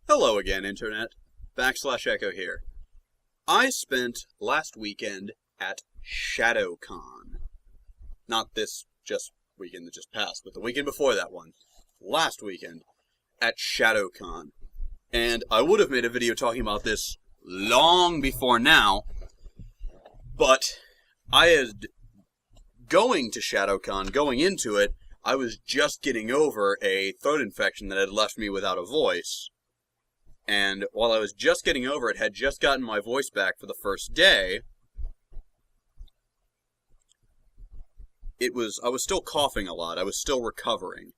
Hello again, Internet. /Echo here. I spent last weekend at Shadocon. Not this just weekend that just passed, but the weekend before that one. Last weekend at Shadocon. And I would have made a video talking about this long before now, but going to Shadocon, going into it, I was just getting over a throat infection that had left me without a voice. And while I was just getting over it, had just gotten my voice back for the first day, I was still coughing a lot. I was still recovering.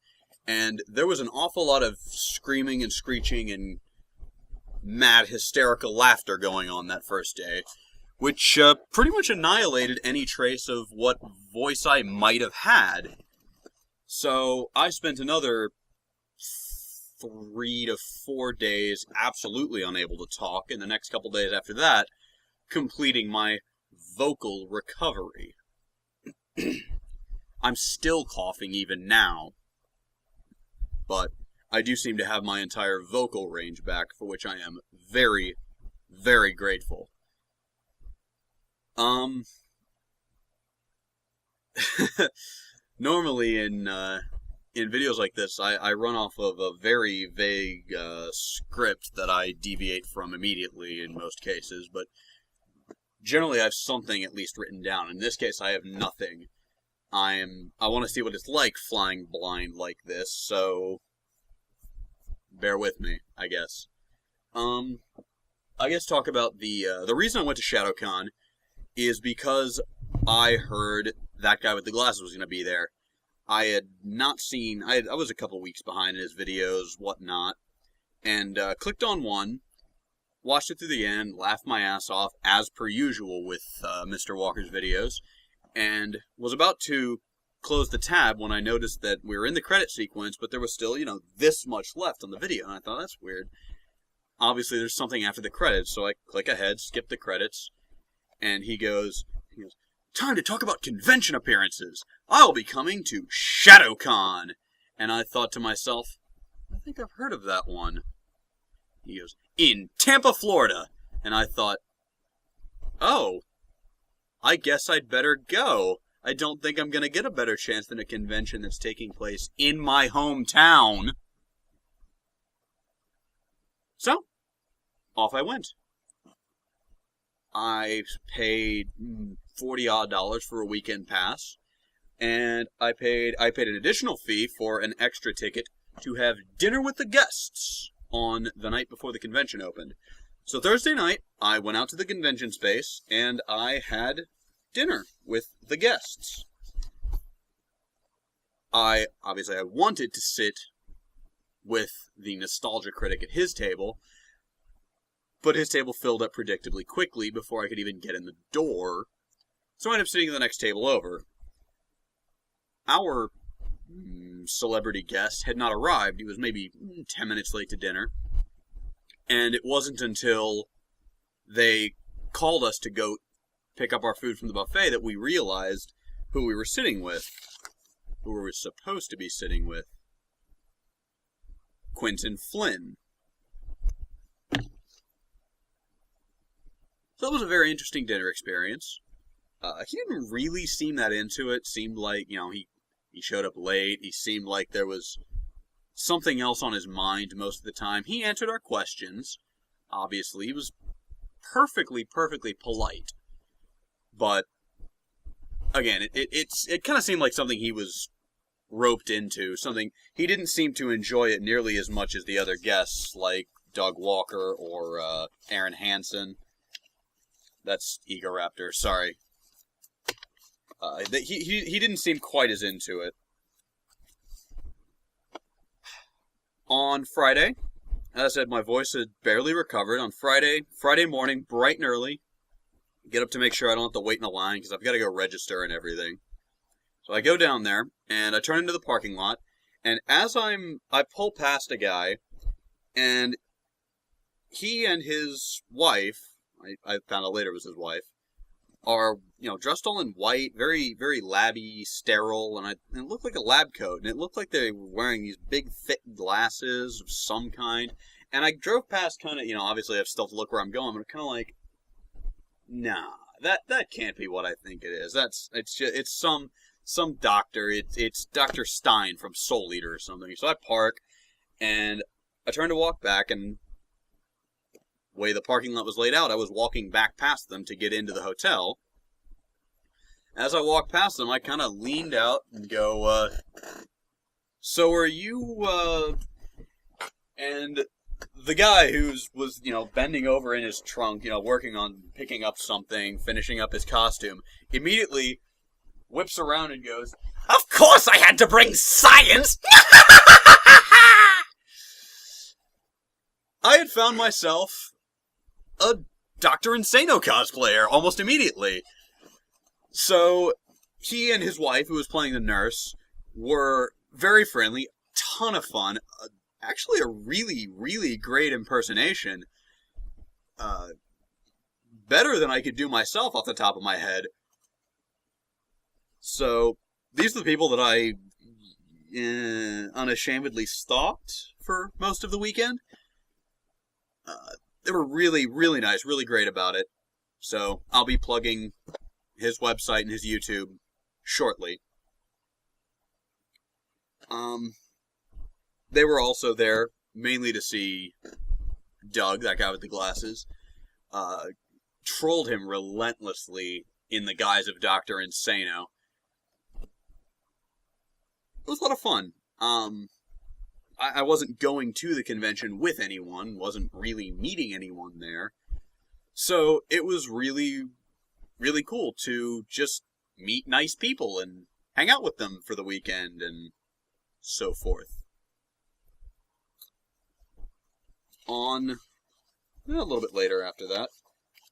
And there was an awful lot of screaming and screeching and mad hysterical laughter going on that first day, which pretty much annihilated any trace of what voice I might have had. So I spent another 3 to 4 days absolutely unable to talk, and the next couple days after that, completing my vocal recovery. I'm still coughing even now, but I do seem to have my entire vocal range back, for which I am very, very grateful. Normally in videos like this, I run off of a very vague script that I deviate from immediately in most cases, but generally I have something at least written down. In this case, I have nothing. I want to see what it's like flying blind like this, so bear with me, I guess. I guess talk about the reason I went to Shadocon is because I heard that guy with the glasses was going to be there. I had not seen, I was a couple weeks behind in his videos, whatnot, and clicked on one, watched it through the end, laughed my ass off, as per usual with Mr. Walker's videos, and was about to close the tab when I noticed that we were in the credit sequence, but there was still, this much left on the video, and I thought, that's weird. Obviously, there's something after the credits, so I click ahead, skip the credits, and he goes, "Time to talk about convention appearances. I'll be coming to Shadocon." And I thought to myself, I think I've heard of that one. He goes, "In Tampa, Florida." And I thought, oh, I guess I'd better go. I don't think I'm going to get a better chance than a convention that's taking place in my hometown. So, off I went. I paid $40-odd for a weekend pass, and I paid an additional fee for an extra ticket to have dinner with the guests on the night before the convention opened. So Thursday night, I went out to the convention space, and I had dinner with the guests. I wanted to sit with the nostalgia critic at his table, but his table filled up predictably quickly before I could even get in the door, so I ended up sitting at the next table over. Our celebrity guest had not arrived. He was maybe 10 minutes late to dinner, and it wasn't until they called us to go pick up our food from the buffet that we realized who we were sitting with, who we were supposed to be sitting with. Quentin Flynn. So that was a very interesting dinner experience. He didn't really seem that into it. Seemed like, he showed up late. He seemed like there was something else on his mind most of the time. He answered our questions. Obviously, he was perfectly polite. But, again, it kind of seemed like something he was roped into. Something, he didn't seem to enjoy it nearly as much as the other guests, like Doug Walker or Aaron Hansen. That's Egoraptor, sorry. He didn't seem quite as into it. On Friday, as I said, my voice had barely recovered. On Friday morning, bright and early, get up to make sure I don't have to wait in a line, because I've got to go register and everything. So I go down there, and I turn into the parking lot, and as I pull past a guy, and he and his wife, I found out later it was his wife, are, dressed all in white, very, very labby, sterile, and it looked like a lab coat, and it looked like they were wearing these big, thick glasses of some kind, And I drove past kind of, obviously I have still to look where I'm going, but kind of like, nah, that can't be what I think it is. It's some doctor. It's Dr. Stein from Soul Eater or something. So I park, and I turn to walk back, and the way the parking lot was laid out, I was walking back past them to get into the hotel. As I walked past them, I kind of leaned out and go, so are you, and the guy was, bending over in his trunk, working on picking up something, finishing up his costume, immediately whips around and goes, "Of course I had to bring science!" I had found myself a Dr. Insano cosplayer almost immediately. So, he and his wife, who was playing the nurse, were very friendly, ton of fun, actually a really, really great impersonation. Better than I could do myself off the top of my head. So, these are the people that I unashamedly stalked for most of the weekend. They were really, really nice, really great about it. So, I'll be plugging his website and his YouTube shortly. They were also there mainly to see Doug, that guy with the glasses. Trolled him relentlessly in the guise of Dr. Insano. It was a lot of fun. I wasn't going to the convention with anyone, wasn't really meeting anyone there. So it was really, really cool to just meet nice people and hang out with them for the weekend and so forth. A little bit later after that,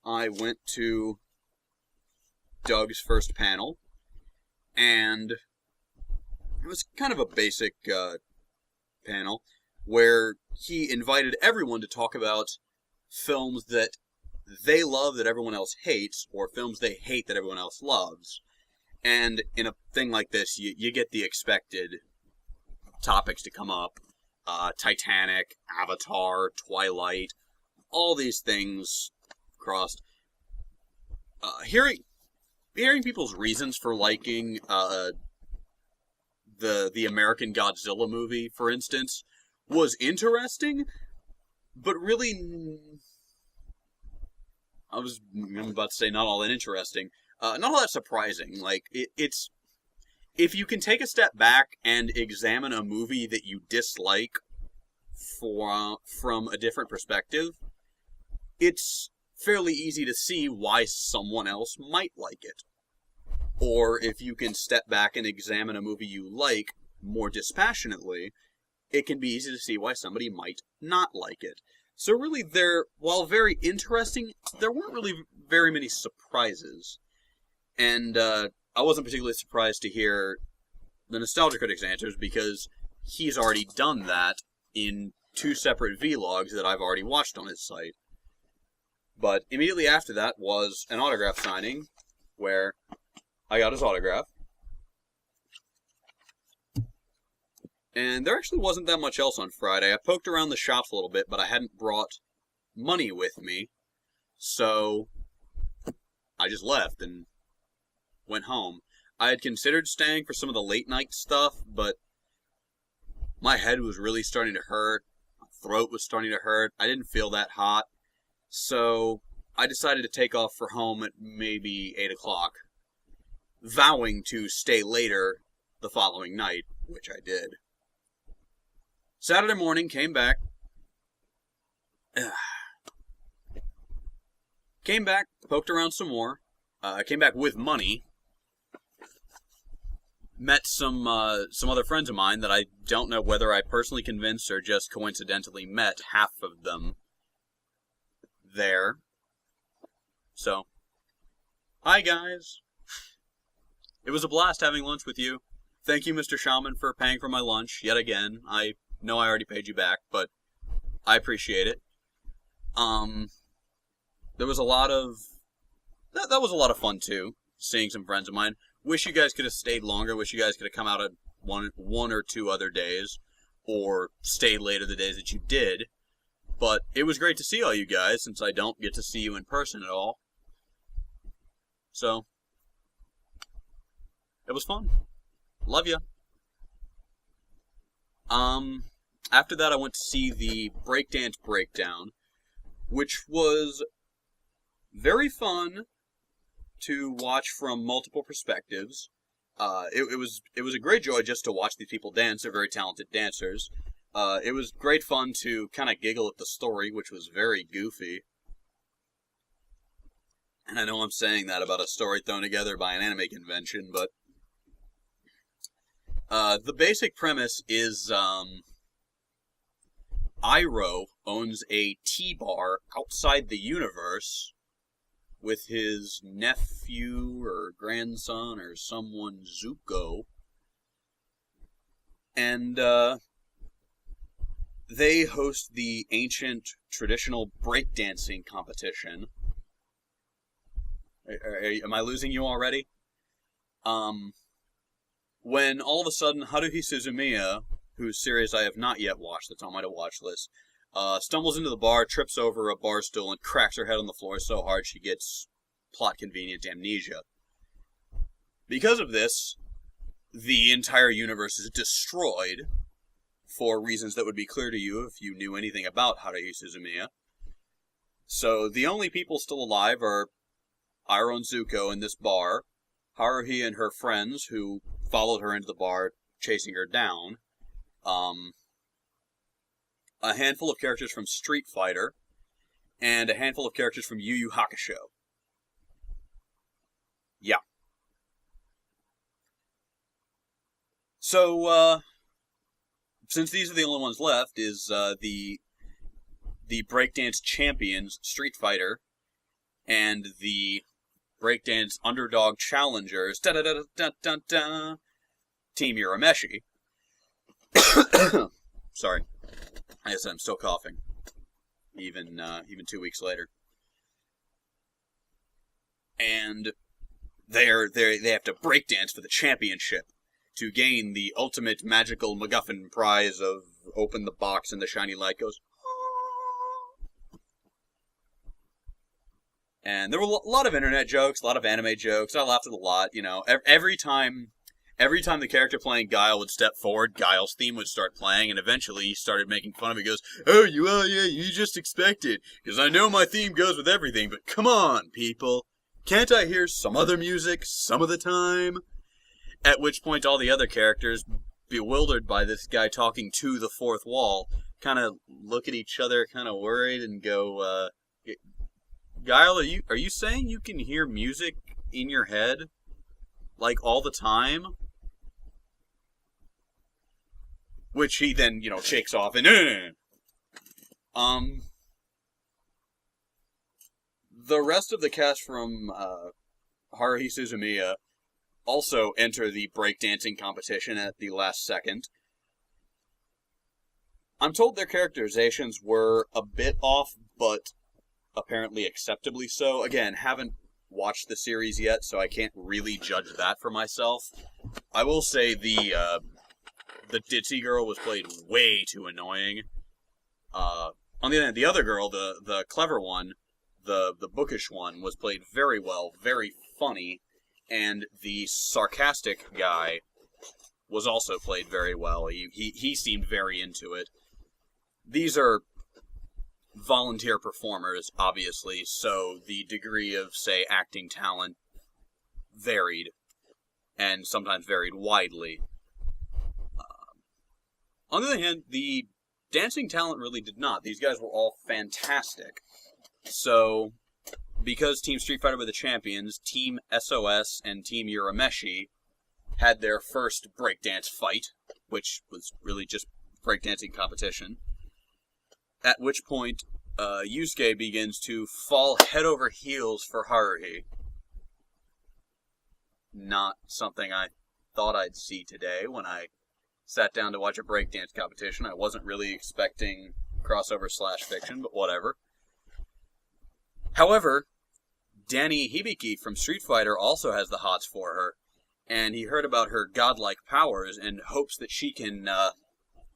I went to Doug's first panel, and it was kind of a basic panel where he invited everyone to talk about films that they love that everyone else hates, or films they hate that everyone else loves. And in a thing like this, you get the expected topics to come up. Titanic, Avatar, Twilight, all these things crossed. Hearing people's reasons for liking the American Godzilla movie, for instance, was interesting, but really, I'm about to say not all that interesting, not all that surprising. Like, it's, if you can take a step back and examine a movie that you dislike from a different perspective, it's fairly easy to see why someone else might like it. Or if you can step back and examine a movie you like more dispassionately, it can be easy to see why somebody might not like it. So really, while very interesting, there weren't really very many surprises. And I wasn't particularly surprised to hear the Nostalgia Critic's answers, because he's already done that in 2 separate vlogs that I've already watched on his site. But immediately after that was an autograph signing, where I got his autograph. And there actually wasn't that much else on Friday. I poked around the shops a little bit, but I hadn't brought money with me. So I just left and went home. I had considered staying for some of the late night stuff, but my head was really starting to hurt. My throat was starting to hurt. I didn't feel that hot. So I decided to take off for home at maybe 8 o'clock, vowing to stay later the following night, which I did. Saturday morning, came back. Poked around some more. I came back with money. Met some other friends of mine that I don't know whether I personally convinced or just coincidentally met half of them there. So, hi guys. It was a blast having lunch with you. Thank you, Mr. Shaman, for paying for my lunch yet again. I know I already paid you back, but I appreciate it. There was a lot of... That was a lot of fun, too, seeing some friends of mine. Wish you guys could have stayed longer. Wish you guys could have come out at one or two other days, or stayed later the days that you did. But it was great to see all you guys, since I don't get to see you in person at all. So, it was fun. Love ya. After that I went to see the Breakdance Breakdown, which was very fun to watch from multiple perspectives. It was a great joy just to watch these people dance. They're very talented dancers. It was great fun to kind of giggle at the story, which was very goofy. And I know I'm saying that about a story thrown together by an anime convention, but the basic premise is Iroh owns a tea bar outside the universe with his nephew or grandson or someone, Zuko. And they host the ancient traditional breakdancing competition. Am I losing you already? When all of a sudden Haruhi Suzumiya, whose series I have not yet watched, that's on my to-watch list, stumbles into the bar, trips over a bar stool, and cracks her head on the floor so hard she gets plot-convenient amnesia. Because of this, the entire universe is destroyed, for reasons that would be clear to you if you knew anything about Haruhi Suzumiya. So the only people still alive are Iroh and Zuko in this bar, Haruhi and her friends, who followed her into the bar, chasing her down, a handful of characters from Street Fighter, and a handful of characters from Yu Yu Hakusho. Yeah. So, since these are the only ones left, is the breakdance champions, Street Fighter, and the breakdance underdog challengers, Team Urameshi. Sorry, I guess I'm still coughing, even 2 weeks later. And they have to breakdance for the championship to gain the ultimate magical MacGuffin prize of open the box and the shiny light goes. And there were a lot of internet jokes, a lot of anime jokes. I laughed at a lot, you know. Every time the character playing Guile would step forward, Guile's theme would start playing, and eventually he started making fun of it. He goes, "Oh, you just expect it, because I know my theme goes with everything, but come on, people. Can't I hear some other music some of the time?" At which point all the other characters, bewildered by this guy talking to the fourth wall, kind of look at each other, kind of worried, and go, Guile, are you saying you can hear music in your head, like, all the time? Which he then, shakes off and, the rest of the cast from, Haruhi Suzumiya also enter the breakdancing competition at the last second. I'm told their characterizations were a bit off, but apparently acceptably so. Again, haven't watched the series yet, so I can't really judge that for myself. I will say the ditzy girl was played way too annoying. On the other hand, the other girl, the clever one, the bookish one, was played very well, very funny, and the sarcastic guy was also played very well. He seemed very into it. These are volunteer performers, obviously, so the degree of, say, acting talent varied, and sometimes varied widely. On the other hand, the dancing talent really did not. These guys were all fantastic. So, because Team Street Fighter were the champions, Team SOS and Team Urameshi had their first breakdance fight, which was really just breakdancing competition. At which point, Yusuke begins to fall head over heels for Haruhi. Not something I thought I'd see today when I sat down to watch a breakdance competition. I wasn't really expecting crossover/fiction, but whatever. However, Danny Hibiki from Street Fighter also has the hots for her, and he heard about her godlike powers and hopes that she can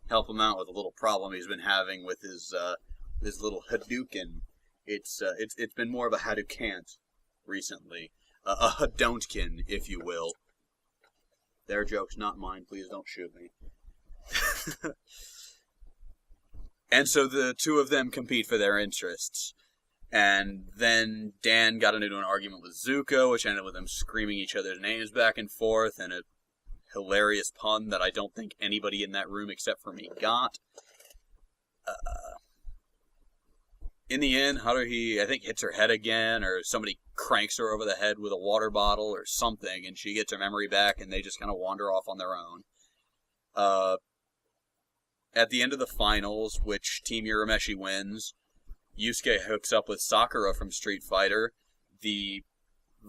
help him out with a little problem he's been having with his his little Hadouken. It's been more of a Hadoukan't recently. A Hadontkin, if you will. Their jokes, not mine. Please don't shoot me. And so the two of them compete for their interests. And then Dan got into an argument with Zuko, which ended with them screaming each other's names back and forth, and a hilarious pun that I don't think anybody in that room except for me got. In the end, Haruhi, I think, hits her head again, or somebody cranks her over the head with a water bottle or something, and she gets her memory back, and they just kind of wander off on their own. At the end of the finals, which Team Urameshi wins, Yusuke hooks up with Sakura from Street Fighter. The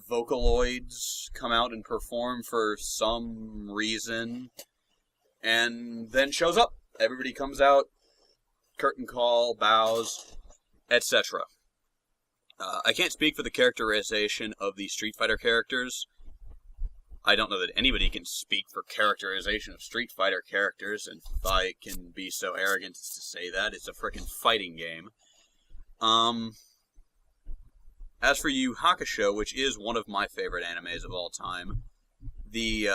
Vocaloids come out and perform for some reason, and then shows up. Everybody comes out, curtain call, bows, etc. I can't speak for the characterization of the Street Fighter characters. I don't know that anybody can speak for characterization of Street Fighter characters, and if I can be so arrogant as to say that, it's a frickin' fighting game. As for Yu Hakusho, which is one of my favorite animes of all time, the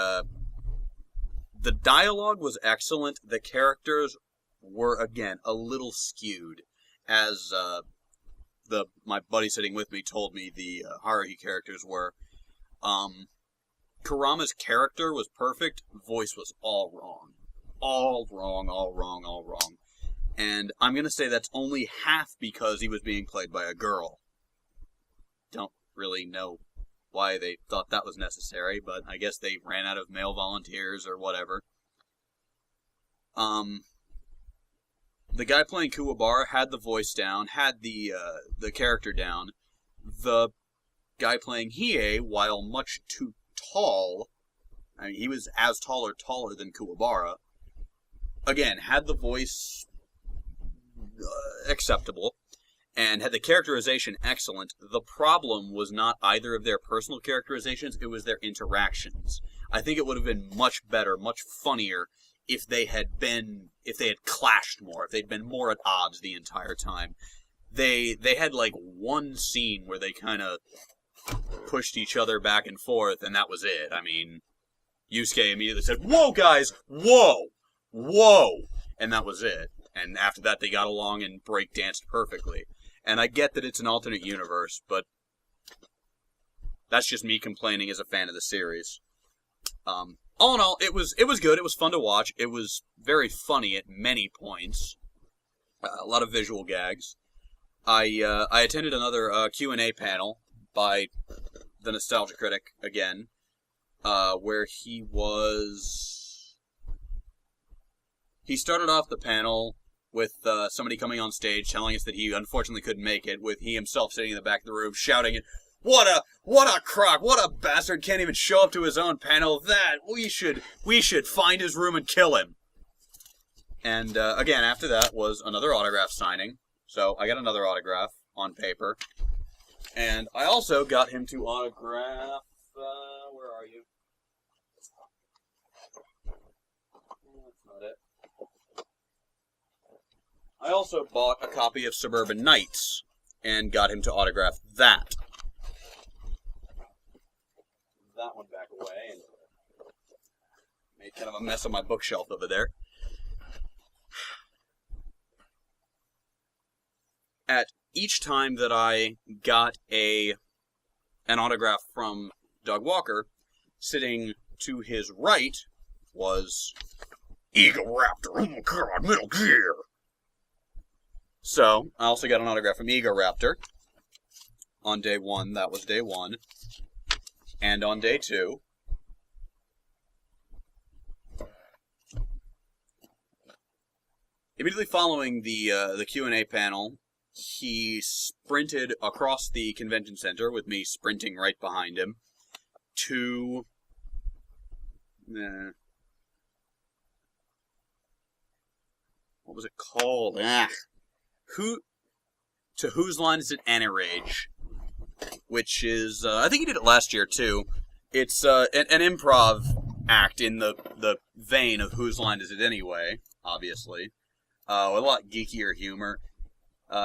dialogue was excellent. The characters were, again, a little skewed. As my buddy sitting with me told me the Haruhi characters were. Kurama's character was perfect. Voice was all wrong. All wrong, all wrong, all wrong. And I'm going to say that's only half because he was being played by a girl. Don't really know why they thought that was necessary, but I guess they ran out of male volunteers or whatever. The guy playing Kuwabara had the voice down, had the character down. The guy playing Hiei, while much too tall, I mean, he was as tall or taller than Kuwabara, again, had the voice acceptable, and had the characterization excellent. The problem was not either of their personal characterizations, it was their interactions. I think it would have been much better, much funnier, if they had clashed more, if they'd been more at odds the entire time. They had like one scene where they kind of pushed each other back and forth, and that was it. I mean, Yusuke immediately said, "Whoa, guys! Whoa! Whoa!" And that was it. And after that, they got along and breakdanced perfectly. And I get that it's an alternate universe, but that's just me complaining as a fan of the series. All in all, it was good. It was fun to watch. It was very funny at many points. A lot of visual gags. I attended another Q&A panel by the Nostalgia Critic again, where he started off the panel with somebody coming on stage telling us that he unfortunately couldn't make it, with he himself sitting in the back of the room shouting, What a crock! What a bastard! Can't even show up to his own panel. That we should find his room and kill him." And again, after that was another autograph signing. So I got another autograph on paper, and I also got him to autograph. Where are you? That's not it. I also bought a copy of Suburban Nights and got him to autograph that. That one back away and made kind of a mess of my bookshelf over there. At each time that I got an autograph from Doug Walker, sitting to his right was Ego Raptor. Oh my god, Metal Gear! So, I also got an autograph from Ego Raptor on day one. That was day one. And on day two, immediately following the Q&A panel, he sprinted across the convention center with me sprinting right behind him to what was it called? To Whose Line Is It Anti-Rage? Which is, I think he did it last year too. It's an improv act in the vein of Whose Line Is It Anyway, obviously. A lot geekier humor.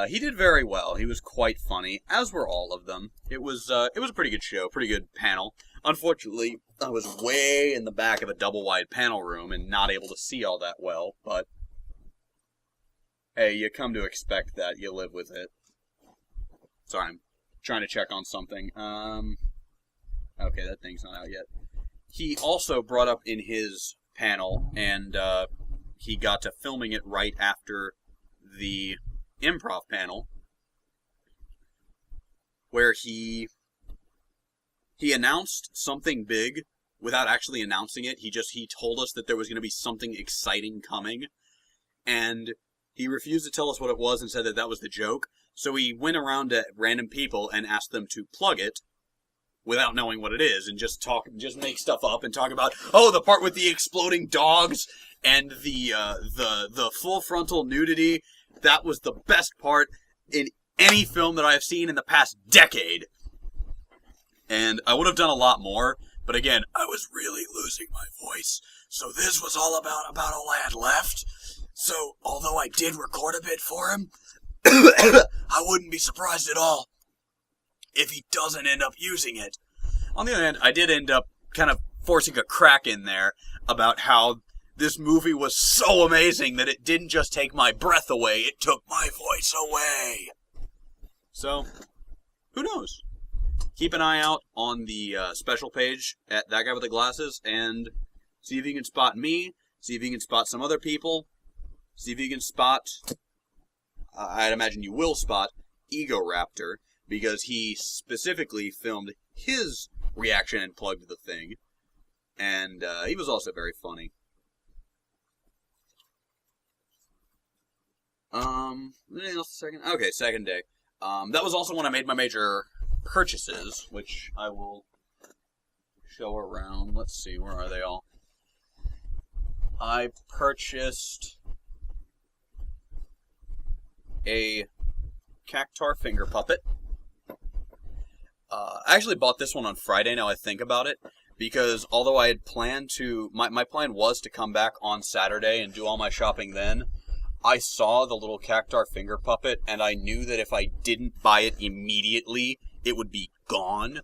He did very well. He was quite funny, as were all of them. It was a pretty good show, pretty good panel. Unfortunately, I was way in the back of a double-wide panel room and not able to see all that well, but hey, you come to expect that. You live with it. Sorry, I'm trying to check on something. Okay, that thing's not out yet. He also brought up in his panel, and he got to filming it right after the improv panel, where he announced something big without actually announcing it. He told us that there was going to be something exciting coming, and he refused to tell us what it was and said that was the joke. So he went around to random people and asked them to plug it without knowing what it is, and just make stuff up and talk about, oh, the part with the exploding dogs and the full frontal nudity. That was the best part in any film that I have seen in the past decade. And I would have done a lot more, but again, I was really losing my voice. So this was all about all I had left. So, although I did record a bit for him, I wouldn't be surprised at all if he doesn't end up using it. On the other hand, I did end up kind of forcing a crack in there about how this movie was so amazing that it didn't just take my breath away, it took my voice away. So, who knows? Keep an eye out on the special page at That Guy with the Glasses, and see if you can spot me, see if you can spot some other people, see if you can spot, I'd imagine you will spot, Ego Raptor, because he specifically filmed his reaction and plugged the thing, and he was also very funny. Anything else? Second day. That was also when I made my major purchases, which I will show around. Let's see, where are they all? I purchased a Cactar finger puppet. I actually bought this one on Friday, now I think about it, because although I had planned to, my plan was to come back on Saturday and do all my shopping then, I saw the little Cactar finger puppet, and I knew that if I didn't buy it immediately, it would be gone,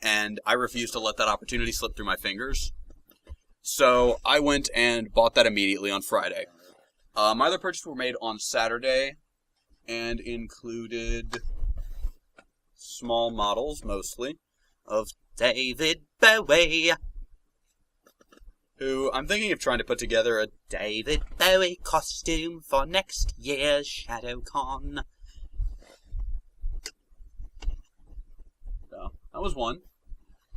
and I refused to let that opportunity slip through my fingers. So I went and bought that immediately on Friday. My other purchases were made on Saturday, and included small models, mostly, of David Bowie, who I'm thinking of trying to put together a David Bowie costume for next year's Shadocon. So, that was one.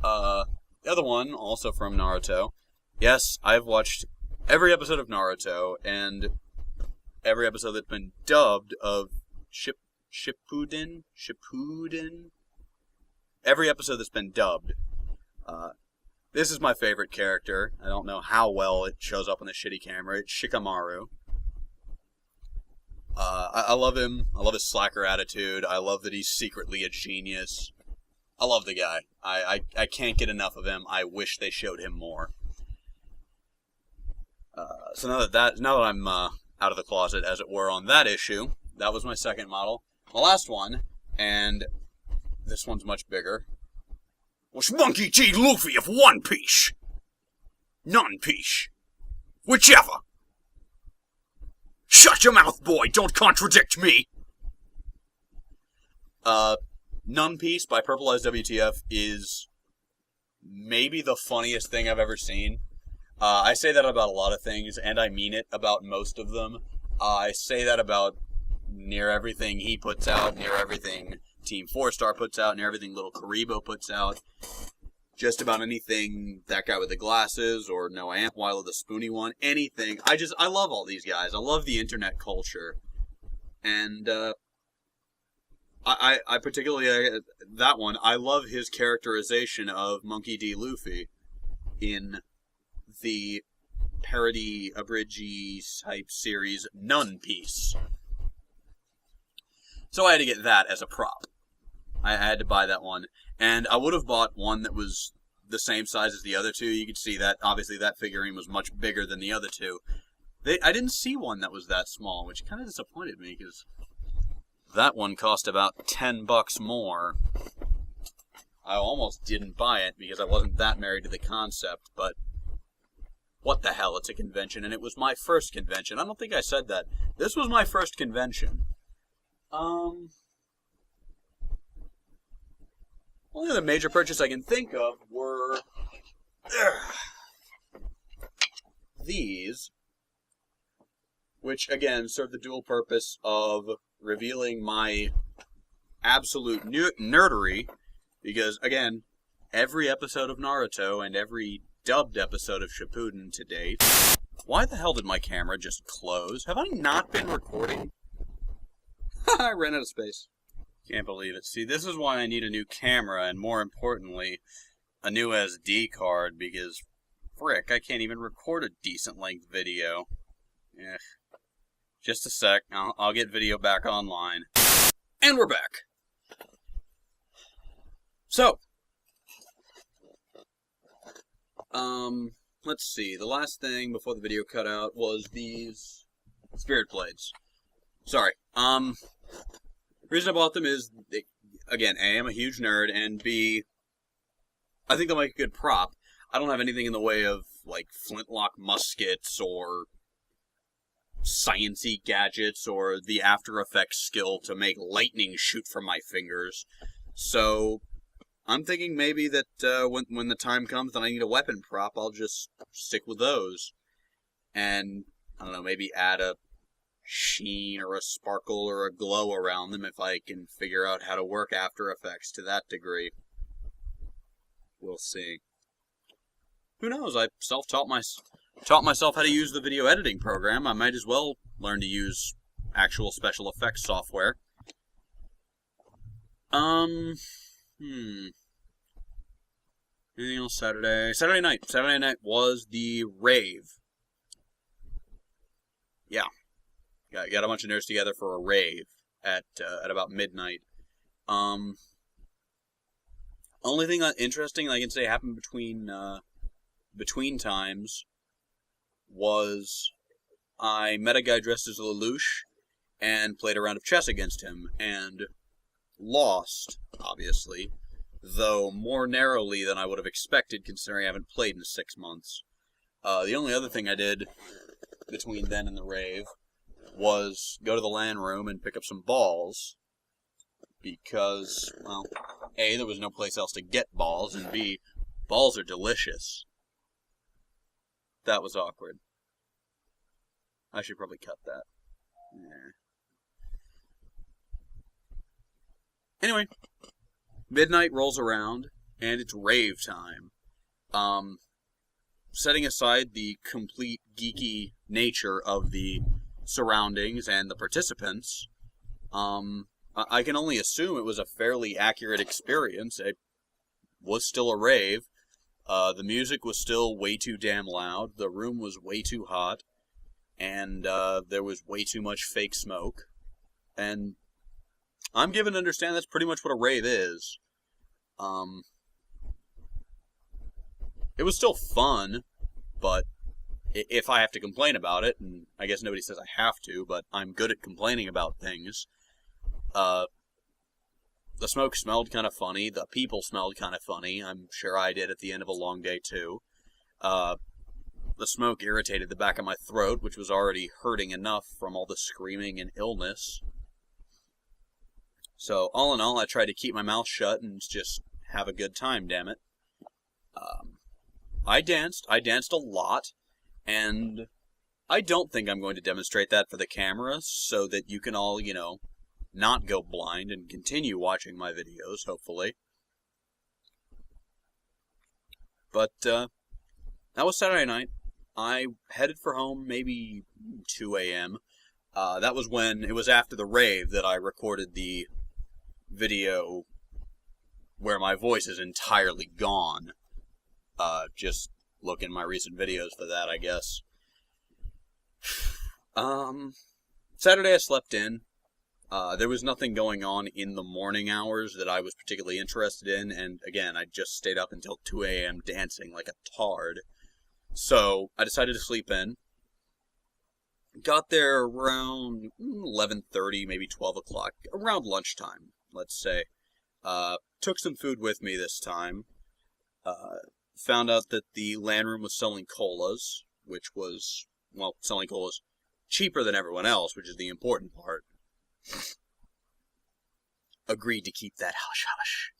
The other one, also from Naruto. Yes, I've watched every episode of Naruto, and every episode that's been dubbed of Shippuden? Every episode that's been dubbed. This is my favorite character. I don't know how well it shows up on the shitty camera. It's Shikamaru. I love him. I love his slacker attitude. I love that he's secretly a genius. I love the guy. I can't get enough of him. I wish they showed him more. So now that I'm out of the closet, as it were, on that issue, that was my second model. My last one, and this one's much bigger, was Monkey D. Luffy of One Piece. None Piece. Whichever. Shut your mouth, boy. Don't contradict me. None Piece by Purple Eyes WTF is maybe the funniest thing I've ever seen. I say that about a lot of things, and I mean it about most of them. I say that about near everything he puts out, near everything Team 4-Star puts out, near everything Little Karibo puts out. Just about anything That Guy with the Glasses, or Noah Ampweiler, the Spoony one, anything. I love all these guys. I love the internet culture. And, I particularly, that one, I love his characterization of Monkey D. Luffy in the parody abridgee type series None Piece. So I had to get that as a prop. I had to buy that one. And I would have bought one that was the same size as the other two. You could see that, obviously, that figurine was much bigger than the other two. I didn't see one that was that small, which kind of disappointed me, because That one cost about $10 more. I almost didn't buy it because I wasn't that married to the concept, but what the hell, it's a convention, and it was my first convention. I don't think I said that. This was my first convention. Only the major purchase I can think of were these, which, again, serve the dual purpose of revealing my absolute nerdery, because, again, every episode of Naruto and every dubbed episode of Shippuden to date... Why the hell did my camera just close? Have I not been recording? I ran out of space. Can't believe it. See, this is why I need a new camera, and more importantly, a new SD card, because, frick, I can't even record a decent-length video. Eh. Just a sec, I'll get video back online. And we're back! So, let's see, the last thing before the video cut out was these spirit blades. Sorry, the reason I bought them is, again, A, I'm a huge nerd, and B, I think they'll make a good prop. I don't have anything in the way of, like, flintlock muskets, or science-y gadgets, or the After Effects skill to make lightning shoot from my fingers. So, I'm thinking maybe that when the time comes that I need a weapon prop, I'll just stick with those. And, I don't know, maybe add a sheen or a sparkle or a glow around them if I can figure out how to work After Effects to that degree. We'll see. Who knows? I taught myself how to use the video editing program. I might as well learn to use actual special effects software. Anything else Saturday? Saturday night. Saturday night was the rave. Yeah. Got a bunch of nerds together for a rave at about midnight. Only thing interesting I can say happened between times was I met a guy dressed as Lelouch and played a round of chess against him, and lost, obviously, though more narrowly than I would have expected considering I haven't played in 6 months. The only other thing I did between then and the rave was go to the LAN room and pick up some balls, because, well, A, there was no place else to get balls, and B, balls are delicious. That was awkward. I should probably cut that. Yeah. Anyway, midnight rolls around, and it's rave time. Setting aside the complete geeky nature of the surroundings and the participants, I can only assume it was a fairly accurate experience. It was still a rave. The music was still way too damn loud, the room was way too hot, and there was way too much fake smoke. And I'm given to understand that's pretty much what a rave is. It was still fun, but if I have to complain about it, and I guess nobody says I have to, but I'm good at complaining about things, the smoke smelled kind of funny, the people smelled kind of funny, I'm sure I did at the end of a long day too. The smoke irritated the back of my throat, which was already hurting enough from all the screaming and illness. So, all in all, I tried to keep my mouth shut and just have a good time, damn it. I danced a lot, and I don't think I'm going to demonstrate that for the camera, so that you can all, not go blind and continue watching my videos, hopefully. But, that was Saturday night. I headed for home maybe 2 a.m. That was when, it was after the rave that I recorded the video where my voice is entirely gone. Just look in my recent videos for that, I guess. Saturday I slept in. There was nothing going on in the morning hours that I was particularly interested in, and again, I just stayed up until 2 a.m. dancing like a tard. So, I decided to sleep in. got there around 11:30, maybe 12 o'clock, around lunchtime, let's say. Took some food with me this time. Found out that the land room was selling colas, which was, well, selling colas cheaper than everyone else, which is the important part. Agreed to keep that hush-hush.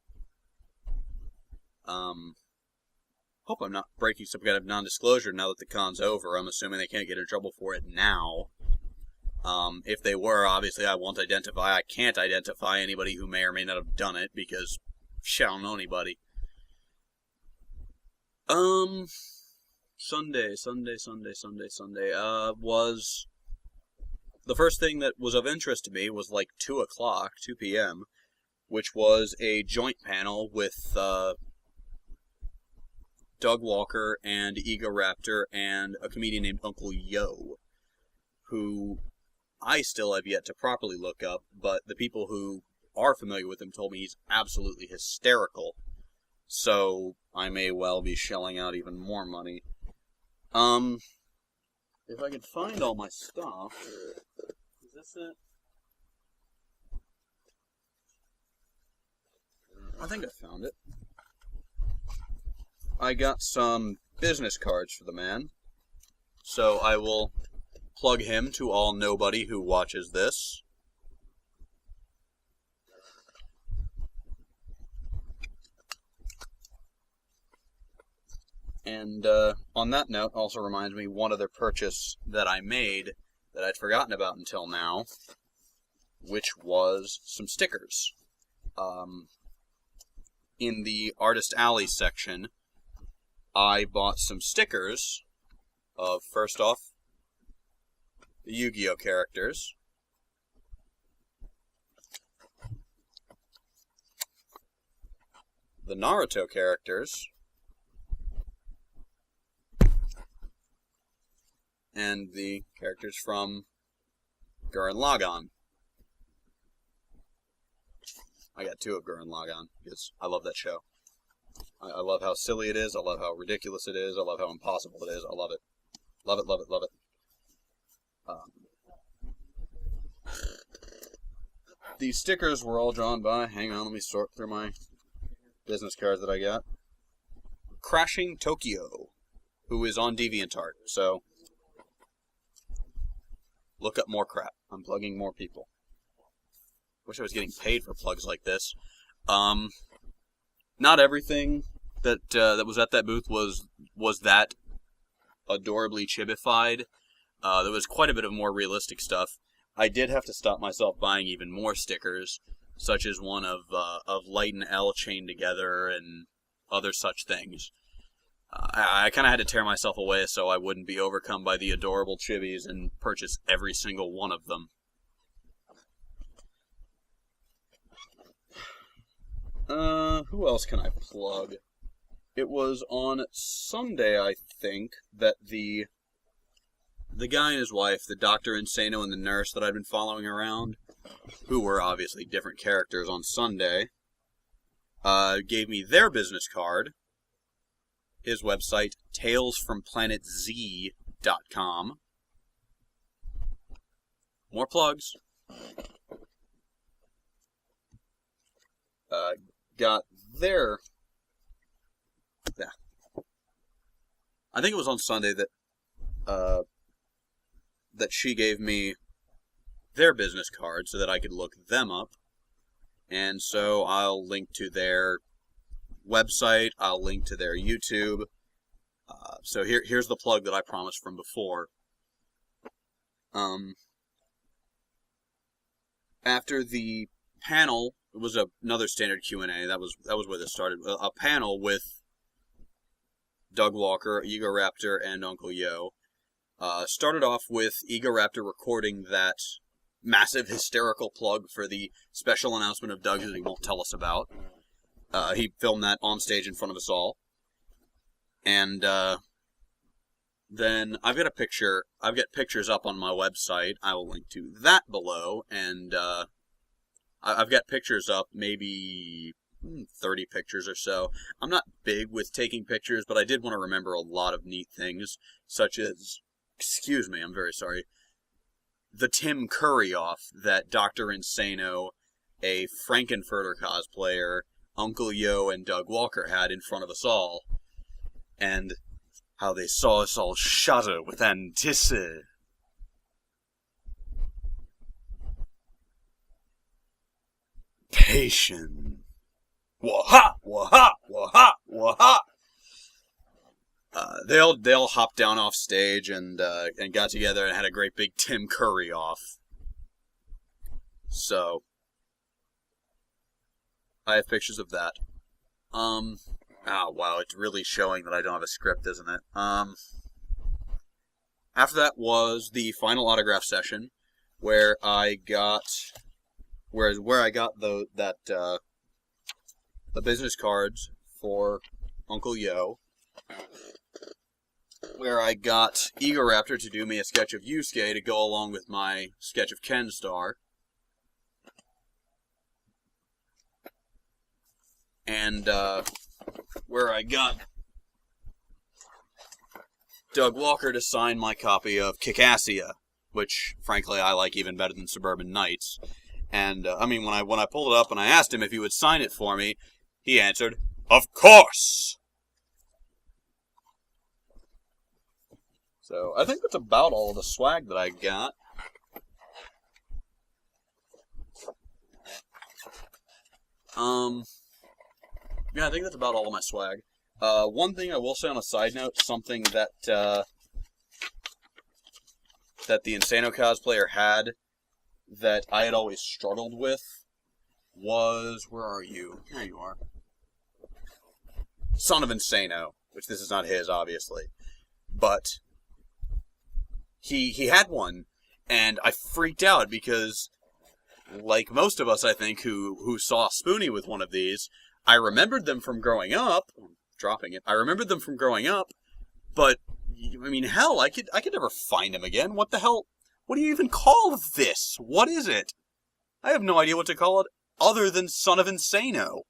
Hope I'm not breaking some kind of non-disclosure now that the con's over. I'm assuming they can't get in trouble for it now. If they were, obviously I won't identify. I can't identify anybody who may or may not have done it, because shit, I don't know anybody. Sunday, was... The first thing that was of interest to me was like 2 o'clock, 2 p.m., which was a joint panel with, Doug Walker and Ego Raptor and a comedian named Uncle Yo, who I still have yet to properly look up, but the people who are familiar with him told me he's absolutely hysterical, so I may well be shelling out even more money. If I could find all my stuff... Is this it? I think I found it. I got some business cards for the man, so I will plug him to all nobody who watches this. And on that note, also reminds me one other purchase that I made that I'd forgotten about until now, which was some stickers. In the Artist Alley section, I bought some stickers of, first off, the Yu-Gi-Oh! Characters, the Naruto characters, and the characters from Gurren Lagann. I got 2 of Gurren Lagann, because I love that show. I love how silly it is, I love how ridiculous it is, I love how impossible it is, I love it. Love it, love it, love it. These stickers were all drawn by, hang on, let me sort through my business cards that I got. Crashing Tokyo, who is on DeviantArt, so look up more crap. I'm plugging more people. Wish I was getting paid for plugs like this. Not everything that that was at that booth was that adorably chibified. There was quite a bit of more realistic stuff. I did have to stop myself buying even more stickers, such as one of Light and L chained together and other such things. I kind of had to tear myself away so I wouldn't be overcome by the adorable chibis and purchase every single one of them. Who else can I plug? It was on Sunday, I think, that the guy and his wife, the Dr. Insano and the nurse that I'd been following around, who were obviously different characters on Sunday, gave me their business card. His website, talesfromplanetz.com. More plugs. Got their... Yeah. I think it was on Sunday that that she gave me their business card so that I could look them up. And so I'll link to their website, I'll link to their YouTube. So here's the plug that I promised from before. After the panel, it was another standard Q&A. That was where this started. A panel with Doug Walker, Ego Raptor, and Uncle Yo. Started off with Ego Raptor recording that massive hysterical plug for the special announcement of Doug that he won't tell us about. He filmed that on stage in front of us all. And then I've got pictures up on my website. I will link to that below. And I've got pictures up, maybe 30 pictures or so. I'm not big with taking pictures, but I did want to remember a lot of neat things, such as, excuse me, I'm very sorry, the Tim Curry off that Dr. Insano, a Frankenfurter cosplayer, Uncle Yo, and Doug Walker had in front of us all, and how they saw us all shudder with anticipation. Waha! Waha! Waha! Waha! They all hopped down off stage and got together and had a great big Tim Curry off. So, I have pictures of that. Oh wow, it's really showing that I don't have a script, isn't it? After that was the final autograph session, where I got the business cards for Uncle Yo, where I got Egoraptor to do me a sketch of Yusuke to go along with my sketch of Kenstar, and where I got Doug Walker to sign my copy of Kickassia, which, frankly, I like even better than Suburban Nights. And, I mean, when I pulled it up and I asked him if he would sign it for me, he answered, "Of course!" So, I think that's about all of the swag that I got. Yeah, I think that's about all of my swag. One thing I will say on a side note, something that the Insano cosplayer had that I had always struggled with was, where are you? Here you are. Son of Insano, which this is not his, obviously. But he had one, and I freaked out because, like most of us, I think, who saw Spoonie with one of these, I remembered them from growing up. Dropping it. I remembered them from growing up, but, I mean, hell, I could never find him again. What the hell? What do you even call this? What is it? I have no idea what to call it other than Son of Insano.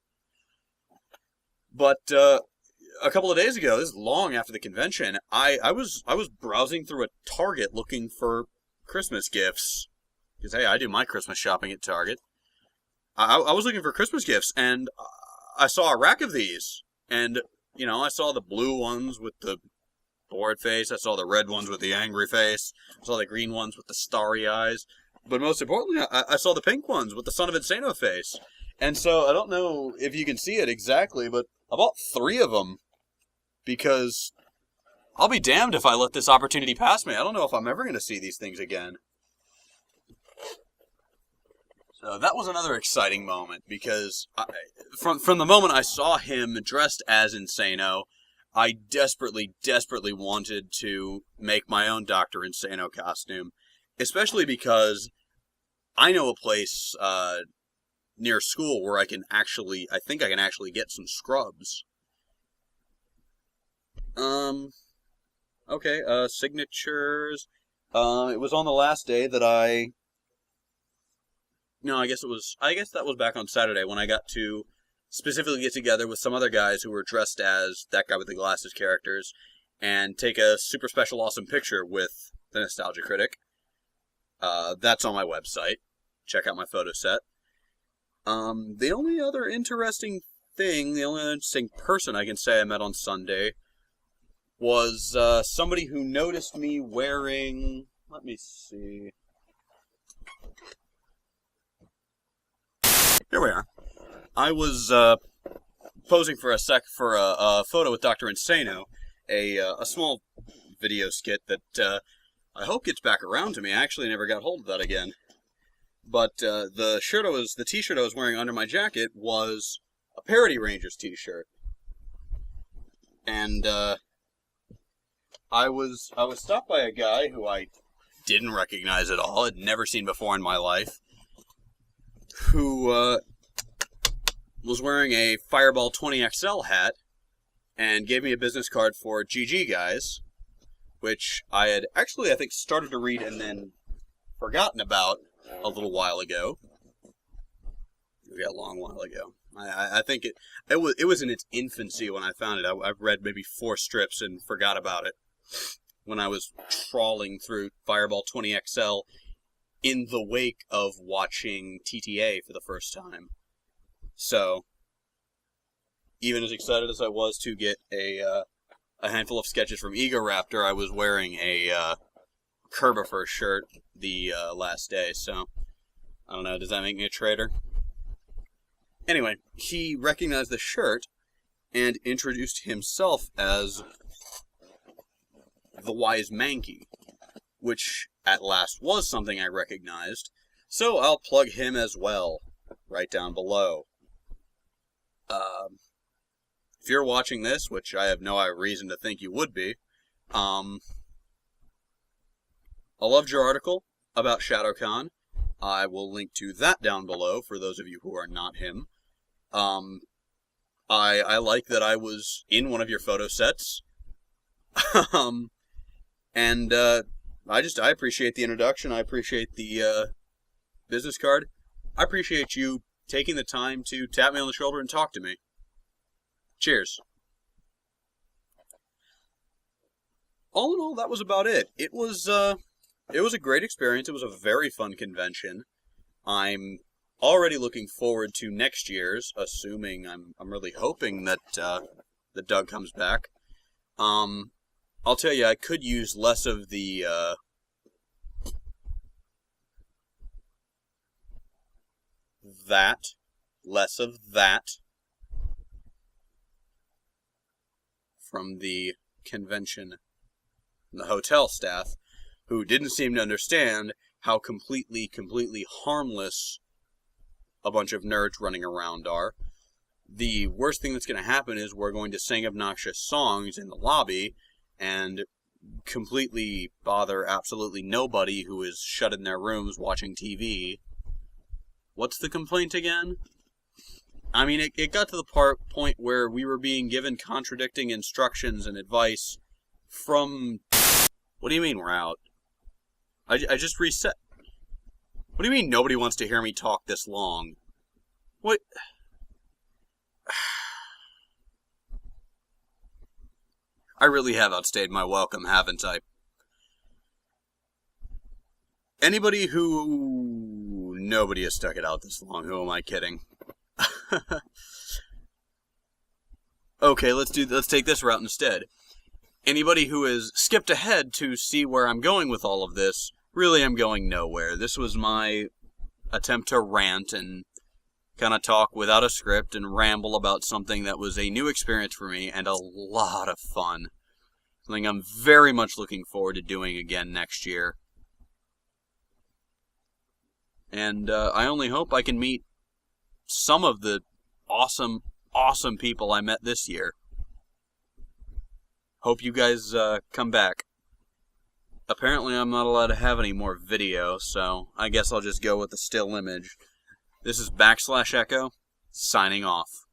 But, a couple of days ago, this is long after the convention, I was browsing through a Target looking for Christmas gifts. Because, hey, I do my Christmas shopping at Target. I was looking for Christmas gifts, and I saw a rack of these. And, you know, I saw the blue ones with the bored face. I saw the red ones with the angry face. I saw the green ones with the starry eyes. But most importantly, I saw the pink ones with the Son of Insano face. And so, I don't know if you can see it exactly, but I bought 3 of them. Because I'll be damned if I let this opportunity pass me. I don't know if I'm ever going to see these things again. So that was another exciting moment, because from the moment I saw him dressed as Insano, I desperately wanted to make my own Dr. Insano costume. Especially because I know a place near school where I think I can actually get some scrubs. Okay, signatures. It was on the last day that No, I guess that was back on Saturday when I got to specifically get together with some other guys who were dressed as that guy with the glasses characters and take a super special awesome picture with the Nostalgia Critic. That's on my website. Check out my photo set. The only other interesting person I can say I met on Sunday was somebody who noticed me wearing... Let me see... Here we are. I was posing for a photo with Dr. Insano, a small video skit that I hope gets back around to me. I actually never got hold of that again. But the t-shirt I was wearing under my jacket was a Parody Rangers t-shirt, and I was stopped by a guy who I didn't recognize at all, had never seen before in my life, who was wearing a Fireball 20XL hat and gave me a business card for GG Guys, which I had actually, I think, started to read and then forgotten about a little while ago. A long while ago. I think it was in its infancy when I found it. I've read maybe 4 strips and forgot about it when I was trawling through Fireball 20XL in the wake of watching TTA for the first time. So, even as excited as I was to get a handful of sketches from Egoraptor, I was wearing a Kerbifer shirt the last day, so I don't know, does that make me a traitor? Anyway, he recognized the shirt and introduced himself as the Wise Mankey, which at last was something I recognized, so I'll plug him as well, right down below. If you're watching this, which I have no reason to think you would be, I loved your article about Shadocon. I will link to that down below for those of you who are not him. I like that I was in one of your photo sets. And I appreciate the introduction. I appreciate the business card. I appreciate you taking the time to tap me on the shoulder and talk to me. Cheers. All in all, that was about it. It was a great experience. It was a very fun convention. I'm already looking forward to next year's, assuming I'm really hoping that Doug comes back. I'll tell you, I could use less of the less of that from the convention, the hotel staff, who didn't seem to understand how completely harmless a bunch of nerds running around are. The worst thing that's going to happen is we're going to sing obnoxious songs in the lobby and completely bother absolutely nobody who is shut in their rooms watching TV. What's the complaint again? I mean, it got to the point where we were being given contradicting instructions and advice from... What do you mean we're out? I just reset. What do you mean nobody wants to hear me talk this long? What? I really have outstayed my welcome, haven't I? Anybody who... Nobody has stuck it out this long. Who am I kidding? Okay, let's take this route instead. Anybody who has skipped ahead to see where I'm going with all of this, really I'm going nowhere. This was my attempt to rant and kind of talk without a script and ramble about something that was a new experience for me and a lot of fun. Something I'm very much looking forward to doing again next year. And I only hope I can meet some of the awesome people I met this year. Hope you guys come back. Apparently I'm not allowed to have any more video, so I guess I'll just go with the still image. This is BackslashEcho, signing off.